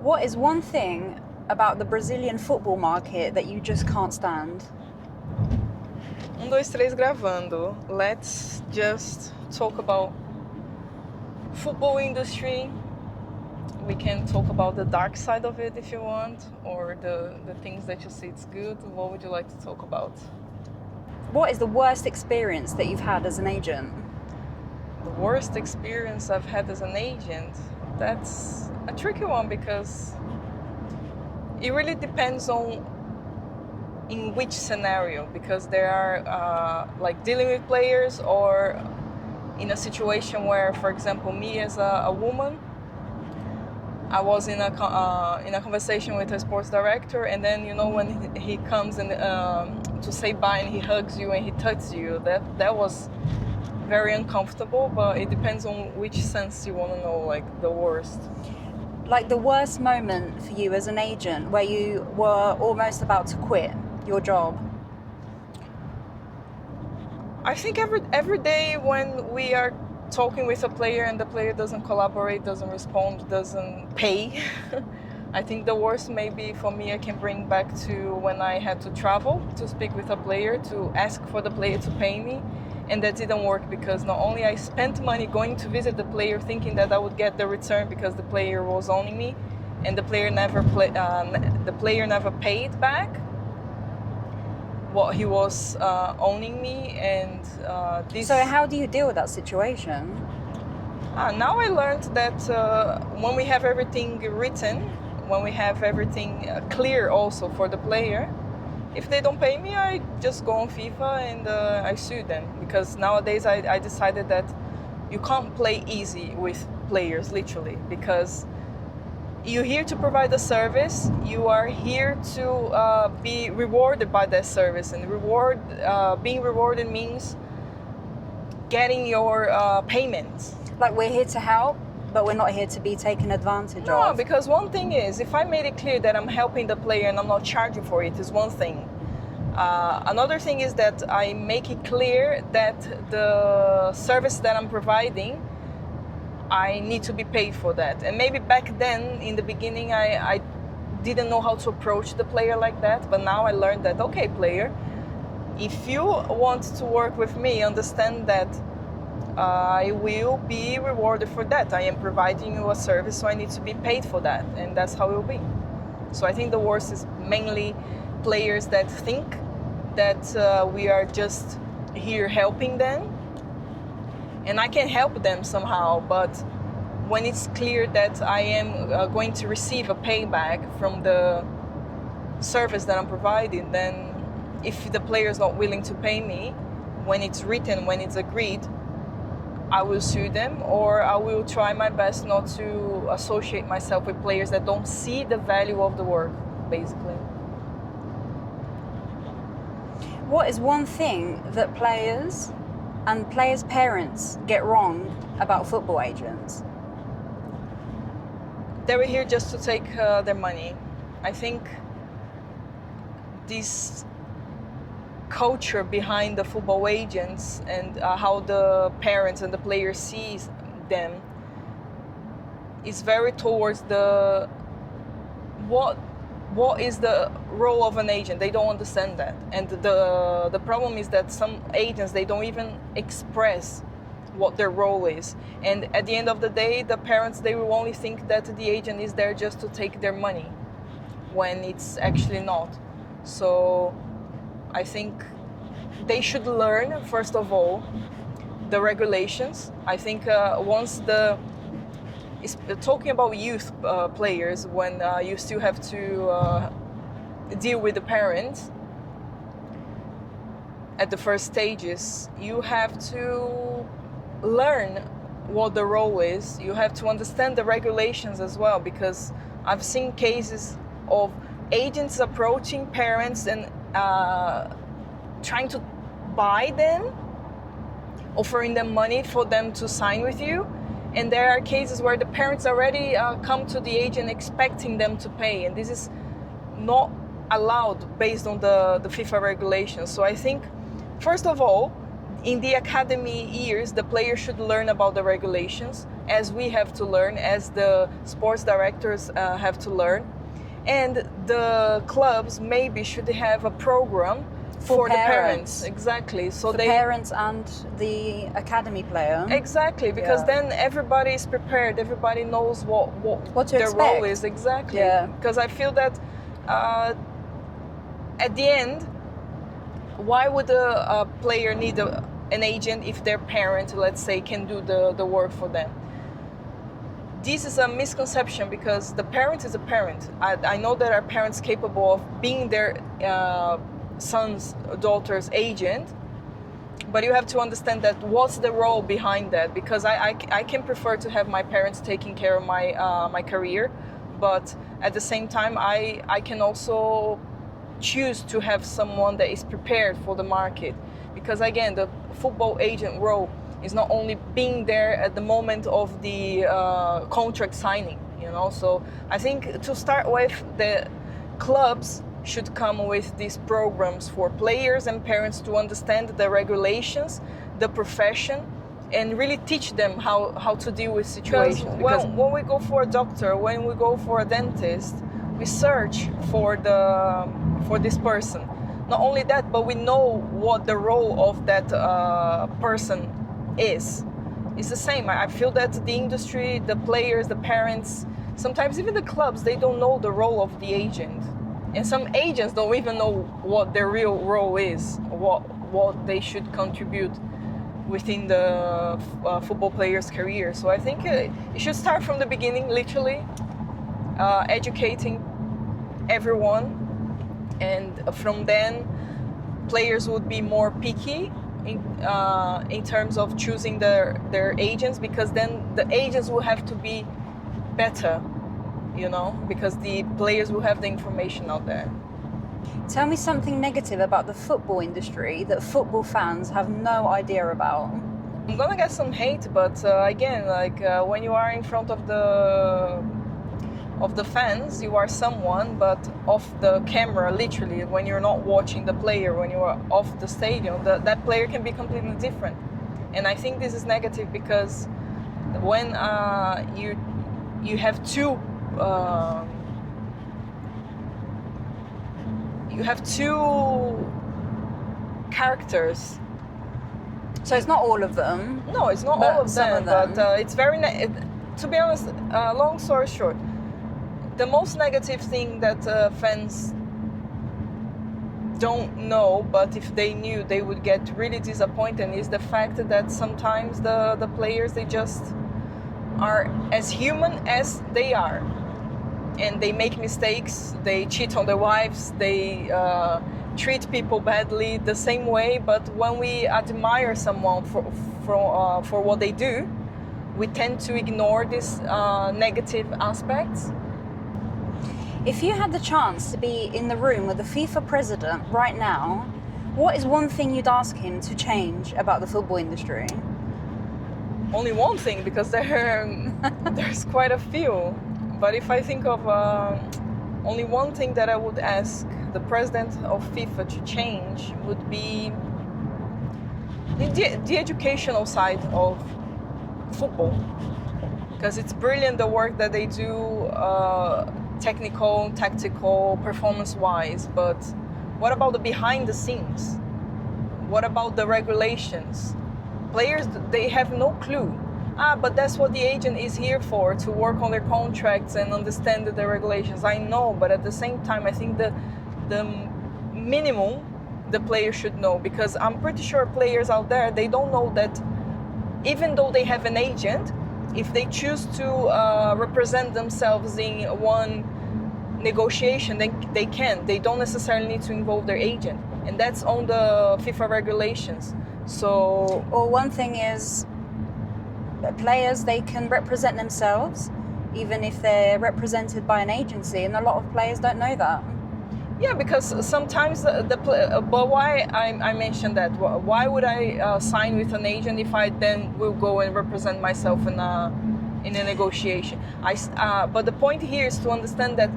What is one thing about the Brazilian football market that you just can't stand? 1, 2, 3 gravando. Let's just talk about football industry. We can talk about the dark side of it if you want, or the things that you see it's good. What would you like to talk about? What is the worst experience that you've had as an agent? The worst experience I've had as an agent? That's a tricky one because it really depends on in which scenario, because there are like dealing with players or in a situation where, for example, me as a woman, I was in a conversation with a sports director, and then when he comes and to say bye and he hugs you and he touches you, that was very uncomfortable. But it depends on which sense you want to know, like the worst. Like the worst moment for you as an agent where you were almost about to quit your job? I think every day when we are talking with a player and the player doesn't collaborate, doesn't respond, doesn't pay, I think the worst maybe for me I can bring back to when I had to travel to speak with a player, to ask for the player to pay me, and that didn't work because not only I spent money going to visit the player thinking that I would get the return because the player was owning me, and the player never paid back what he was owning me, and this. So how do you deal with that situation? Now I learned that when we have everything written, when we have everything clear also for the player, if they don't pay me, I just go on FIFA and I sue them. Because nowadays I decided that you can't play easy with players, literally, because you're here to provide a service. You are here to be rewarded by that service, and being rewarded means getting your payments. Like we're here to help, but we're not here to be taken advantage of. No, because one thing is, if I made it clear that I'm helping the player and I'm not charging for it, is one thing. Another thing is that I make it clear that the service that I'm providing, I need to be paid for that. And maybe back then, in the beginning, I didn't know how to approach the player like that. But now I learned that, okay, player, if you want to work with me, understand that I will be rewarded for that. I am providing you a service, so I need to be paid for that. And that's how it will be. So I think the worst is mainly players that think that we are just here helping them. And I can help them somehow, but when it's clear that I am going to receive a payback from the service that I'm providing, then if the player is not willing to pay me, when it's written, when it's agreed, I will sue them, or I will try my best not to associate myself with players that don't see the value of the work, basically. What is one thing that players and players' parents get wrong about football agents? They were here just to take their money. I think this culture behind the football agents and how the parents and the players sees them is very towards what is the role of an agent. They don't understand that, and the problem is that some agents, they don't even express what their role is, and at the end of the day, the parents, they will only think that the agent is there just to take their money, when it's actually not. So I think they should learn, first of all, the regulations. I think talking about youth players, when you still have to deal with the parents at the first stages, you have to learn what the role is. You have to understand the regulations as well, because I've seen cases of agents approaching parents and trying to buy them, offering them money for them to sign with you. And there are cases where the parents already come to the agent expecting them to pay, and this is not allowed based on the FIFA regulations. So I think, first of all, in the academy years, the player should learn about the regulations, as we have to learn, as the sports directors have to learn. And the clubs maybe should have a program for the parents. Exactly. So the parents and the academy player. Exactly, because then everybody is prepared. Everybody knows what to their expect. role is. Exactly. Yeah. Because I feel that at the end, why would a player need an agent if their parent, let's say, can do the work for them? This is a misconception, because the parent is a parent. I know there are parents capable of being their son's, daughter's agent, but you have to understand that what's the role behind that, because I can prefer to have my parents taking care of my career, but at the same time I can also choose to have someone that is prepared for the market, because again, the football agent role is not only being there at the moment of the contract signing, you know. So I think to start with, the clubs should come with these programs for players and parents to understand the regulations, the profession, and really teach them how to deal with situations. Because when we go for a doctor, when we go for a dentist, we search for this person. Not only that, but we know what the role of that person is. It's the same. I feel that the industry, the players, the parents, sometimes even the clubs, they don't know the role of the agent. And some agents don't even know what their real role is, what they should contribute within the football player's career. So I think it should start from the beginning, literally, educating everyone. And from then, players would be more picky in terms of choosing their agents, because then the agents will have to be better, you know, because the players will have the information out there. Tell me something negative about the football industry that football fans have no idea about. I'm gonna get some hate, but again, like when you are in front of the fans, you are someone, but off the camera, literally, when you're not watching the player, when you are off the stadium, that player can be completely different. And I think this is negative, because when you have two characters. So it's not all of them. No, it's not all of them, but it's very to be honest, long story short, the most negative thing that fans don't know, but if they knew, they would get really disappointed, is the fact that sometimes the players, they just are as human as they are, and they make mistakes, they cheat on their wives, they treat people badly the same way. But when we admire someone for what they do, we tend to ignore these negative aspects. If you had the chance to be in the room with the FIFA president right now, what is one thing you'd ask him to change about the football industry? Only one thing, because there's quite a few. But if I think of only one thing that I would ask the president of FIFA to change, would be the educational side of football. Because it's brilliant, the work that they do, technical, tactical, performance-wise, but what about the behind the scenes? What about the regulations? Players, they have no clue. But that's what the agent is here for, to work on their contracts and understand the regulations. I know, but at the same time, I think the minimum the player should know, because I'm pretty sure players out there, they don't know that even though they have an agent, if they choose to represent themselves in one negotiation, then they can. They don't necessarily need to involve their agent. And that's on the FIFA regulations. So... Or one thing is, players, they can represent themselves even if they're represented by an agency, and a lot of players don't know that. Yeah, because sometimes but why I mentioned that? Why would I sign with an agent if I then will go and represent myself in a negotiation? But the point here is to understand that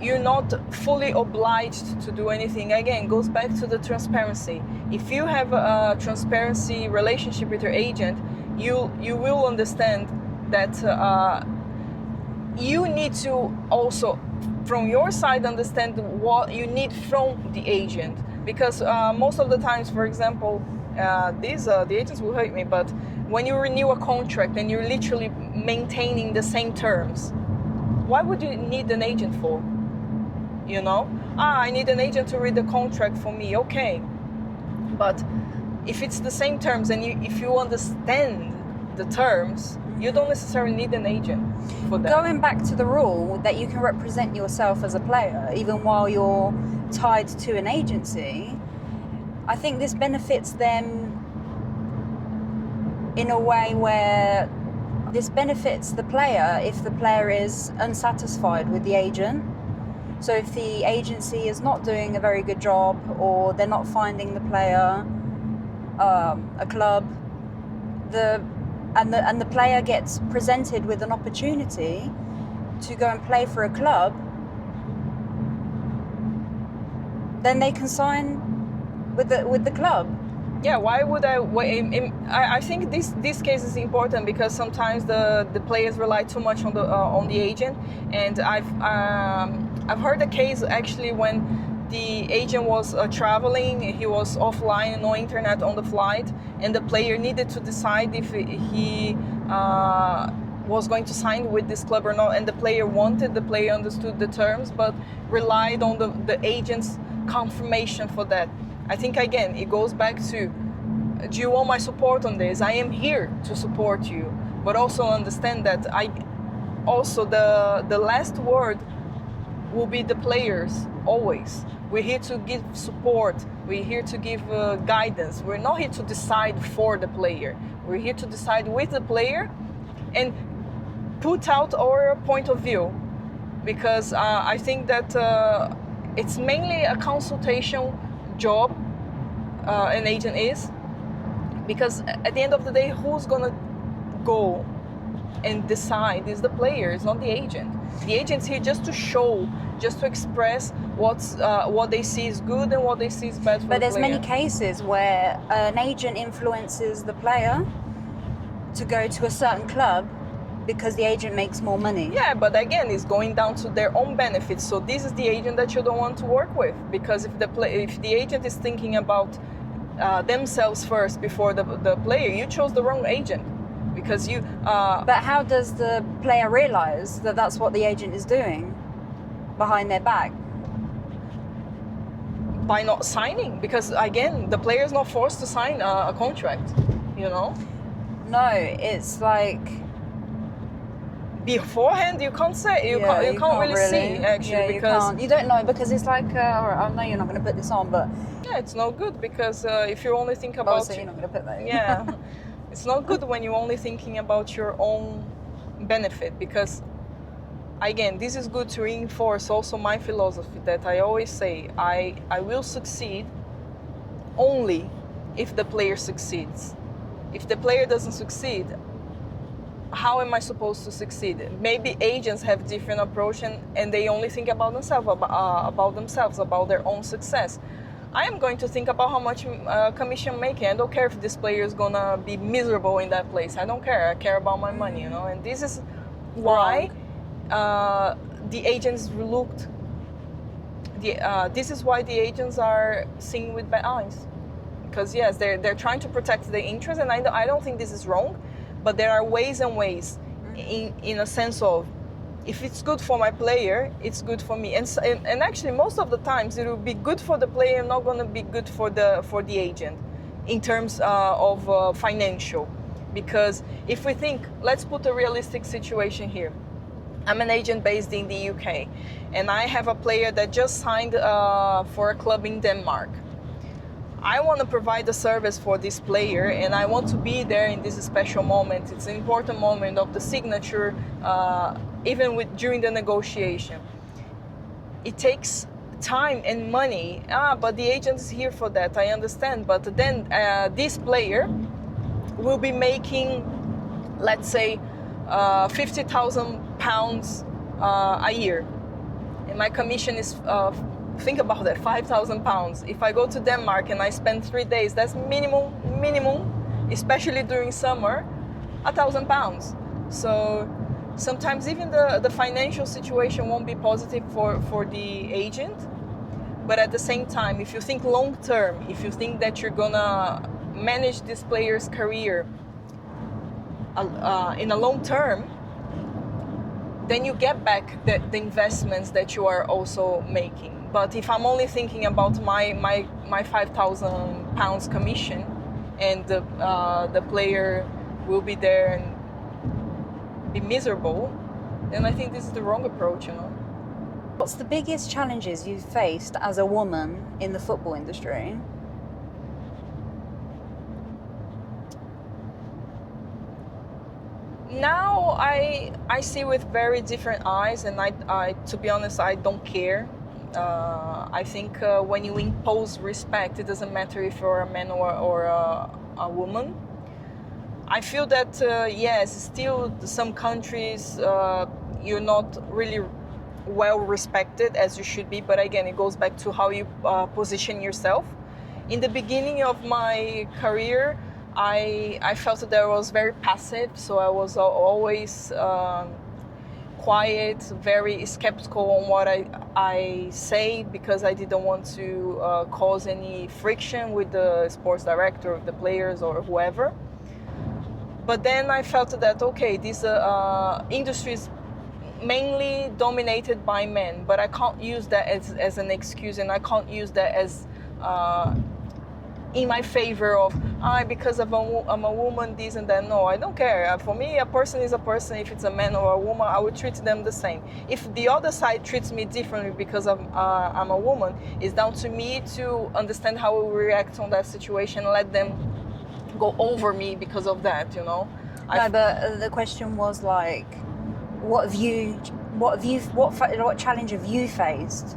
you're not fully obliged to do anything. Again, goes back to the transparency. If you have a transparency relationship with your agent, you will understand that you need to also, from your side, understand what you need from the agent. Because most of the times, for example, the agents will hate me, but when you renew a contract and you're literally maintaining the same terms, why would you need an agent for? You know? I need an agent to read the contract for me. Okay. But if it's the same terms and if you understand the terms, you don't necessarily need an agent for that. Going back to the rule that you can represent yourself as a player even while you're tied to an agency, I think this benefits them in a way where this benefits the player if the player is unsatisfied with the agent. So if the agency is not doing a very good job, or they're not finding the player a club, and the player gets presented with an opportunity to go and play for a club, then they can sign with the club. Yeah, why would I think this case is important because sometimes the players rely too much on the agent, and I've heard a case actually when the agent was traveling, he was offline, no internet on the flight, and the player needed to decide if he was going to sign with this club or not, and the player understood the terms but relied on the agent's confirmation for that. I think again it goes back to, do you want my support on this? I am here to support you, but also understand that the last word will be the players always. We're here to give support. We're here to give guidance. We're not here to decide for the player. We're here to decide with the player and put out our point of view, because I think that it's mainly a consultation job, an agent is, because at the end of the day, who's gonna go and decide is the player, it's not the agent. The agent's here just to show, just to express what they see is good and what they see is bad for the player. But there's many cases where an agent influences the player to go to a certain club because the agent makes more money. Yeah, but again, it's going down to their own benefits. So this is the agent that you don't want to work with, because if the agent is thinking about themselves first before the player, you chose the wrong agent. Because you. But how does the player realize that that's what the agent is doing behind their back? By not signing, because again, the player is not forced to sign a contract. You know. No, it's like beforehand you can't say you can't really see actually, because you don't know, because it's like I know you're not going to put this on, but yeah, it's no good, because if you only think about you're not going to put that in. Yeah. It's not good when you're only thinking about your own benefit, because again, this is good to reinforce also my philosophy that I always say, I will succeed only if the player succeeds. If the player doesn't succeed, how am I supposed to succeed? Maybe agents have different approach and they only think about themselves, about their own success. I am going to think about how much commission I'm making. I don't care if this player is gonna be miserable in that place. I don't care. I care about my money, you know. And this is why the agents looked. This is why the agents are seen with bad eyes, because yes, they're trying to protect their interests, and I don't think this is wrong, but there are ways and ways, in a sense of, if it's good for my player, it's good for me. And actually, most of the times, it will be good for the player, not going to be good for the agent, in terms of financial. Because if we think, let's put a realistic situation here. I'm an agent based in the UK, and I have a player that just signed for a club in Denmark. I want to provide a service for this player, and I want to be there in this special moment. It's an important moment of the signature, even during the negotiation. It takes time and money. But the agent is here for that. I understand. But then this player will be making, let's say, £50,000 a year, and my commission is. Think about that, £5,000. If I go to Denmark and I spend 3 days, that's minimum, especially during summer, £1,000. So sometimes even the financial situation won't be positive for the agent. But at the same time, if you think long term, if you think that you're gonna manage this player's career in a long term, then you get back the investments that you are also making. But if I'm only thinking about my £5,000 commission, and the player will be there and be miserable, then I think this is the wrong approach, you know. What's the biggest challenges you've faced as a woman in the football industry? Now I see with very different eyes, and I to be honest, I don't care. I think when you impose respect, it doesn't matter if you're a man or a woman. I feel that yes, still some countries you're not really well respected as you should be, but again, it goes back to how you position yourself. In the beginning of my career, I felt that I was very passive, so I was always quiet, very skeptical on what I say, because I didn't want to cause any friction with the sports director, of the players, or whoever. But then I felt that, okay, this industry is mainly dominated by men, but I can't use that as an excuse, and I can't use that as in my favor of because I'm a woman, this and that. No, I don't care. For me, a person is a person. If it's a man or a woman, I would treat them the same. If the other side treats me differently because I'm a woman, it's down to me to understand how we react on that situation, let them go over me because of that, you know. No, but the question was like, what challenge have you faced?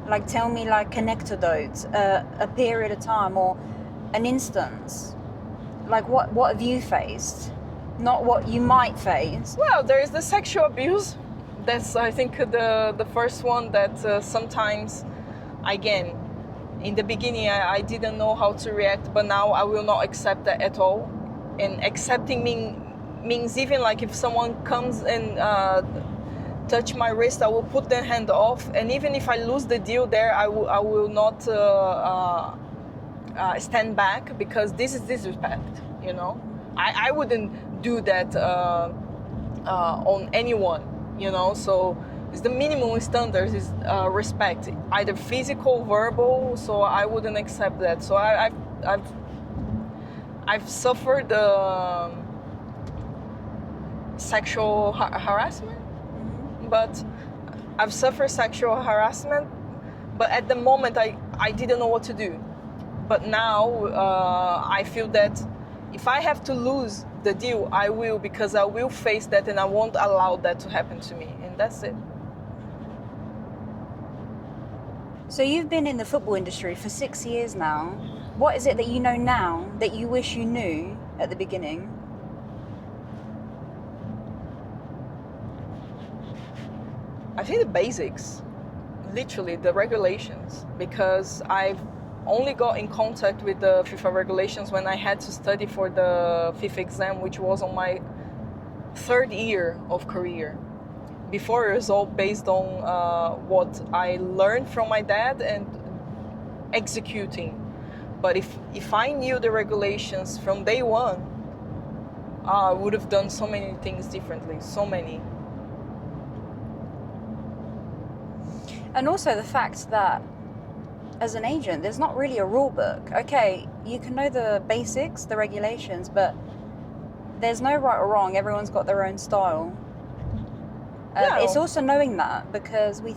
Like, tell me like an anecdote, a period of time, or an instance. Like, what have you faced? Not what you might face. Well, there is the sexual abuse. That's, I think, the first one that sometimes, again, in the beginning I didn't know how to react, but now I will not accept that at all. And accepting means even like if someone comes and touch my wrist, I will put their hand off, and even if I lose the deal there, I will not stand back, because this is disrespect, you know. I wouldn't do that on anyone, you know. So it's the minimum standards is respect, either physical, verbal. So I wouldn't accept that. So I've suffered sexual harassment. But I've suffered sexual harassment, but at the moment I didn't know what to do. But now I feel that if I have to lose the deal, I will, because I will face that and I won't allow that to happen to me, and that's it. So you've been in the football industry for 6 years now. What is it that you know now that you wish you knew at the beginning? I think the basics, literally the regulations, because I've only got in contact with the FIFA regulations when I had to study for the FIFA exam, which was on my 3rd year of career. Before, it was all based on what I learned from my dad and executing. But if I knew the regulations from day one, I would have done so many things differently, so many. And also the fact that as an agent, there's not really a rule book. Okay, you can know the basics, the regulations, but there's no right or wrong. Everyone's got their own style. It's also knowing that, because we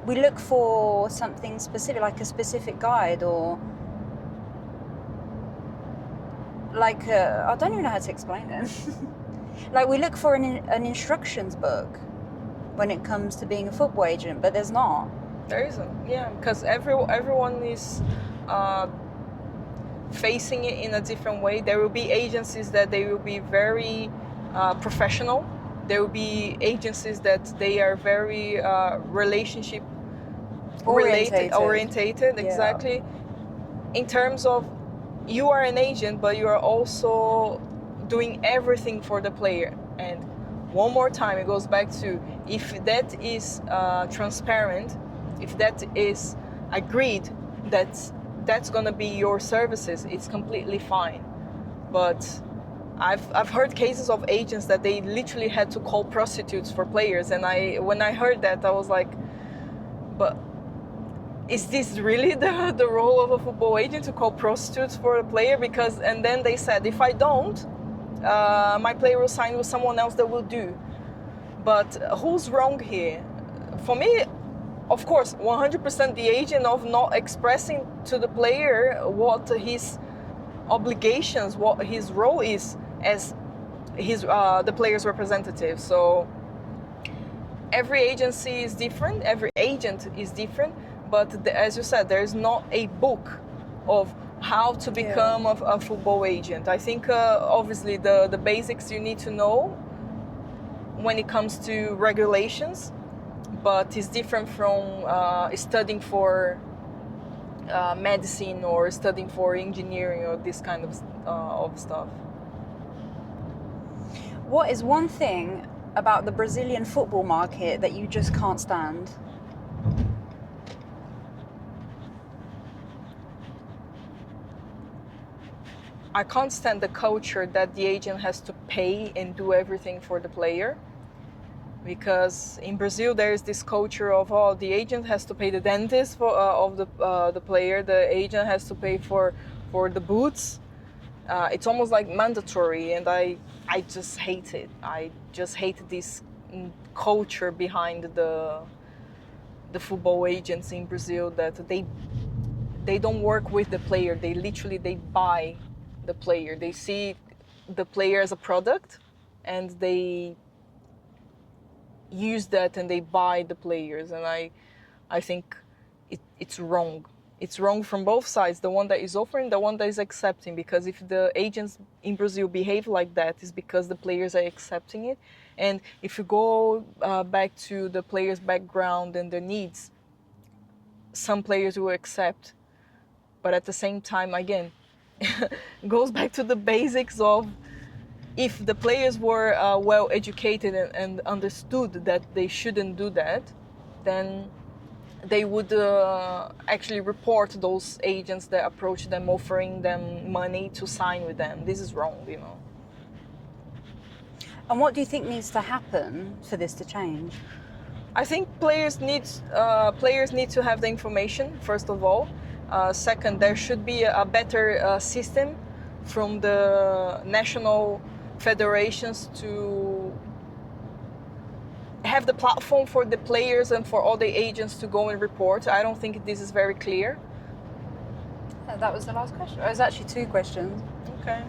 look for something specific, like a specific guide, or like I don't even know how to explain it. Like, we look for an instructions book when it comes to being a football agent, but there's not. There isn't, yeah, because everyone is facing it in a different way. There will be agencies that they will be very professional. There will be agencies that they are very relationship orientated, exactly. In terms of, you are an agent, but you are also doing everything for the player. And one more time, it goes back to, if that is transparent, if that is agreed, that's gonna be your services, it's completely fine. But I've heard cases of agents that they literally had to call prostitutes for players, and when I heard that, I was like, but is this really the role of a football agent, to call prostitutes for a player? Because, and then they said, if I don't, my player will sign with someone else that will do. But who's wrong here? For me, of course, 100% the agent of not expressing to the player what his obligations, what his role is as the player's representative. So every agency is different, every agent is different, but as you said, there is not a book of how to become a football agent. I think obviously the basics you need to know when it comes to regulations, but it's different from studying for medicine or studying for engineering or this kind of stuff. What is one thing about the Brazilian football market that you just can't stand? I can't stand the culture that the agent has to pay and do everything for the player. Because in Brazil there is this culture of, the agent has to pay the dentist of the player, the agent has to pay for the boots. It's almost like mandatory, and I just hate it. I just hate this culture behind the football agents in Brazil, that they don't work with the player. They literally buy the player. They see the player as a product, and they use that and they buy the players. And I think it's wrong. It's wrong from both sides, the one that is offering, the one that is accepting. Because if the agents in Brazil behave like that, it's because the players are accepting it. And if you go back to the players' background and their needs, some players will accept. But at the same time, again, it goes back to the basics of, if the players were well educated and understood that they shouldn't do that, then they would actually report those agents that approach them offering them money to sign with them. This is wrong, you know. And what do you think needs to happen for this to change? I think players need to have the information, first of all. Second, there should be a better system from the national federations to have the platform for the players and for all the agents to go and report. I don't think this is very clear. That was the last question. It was actually two questions. Okay.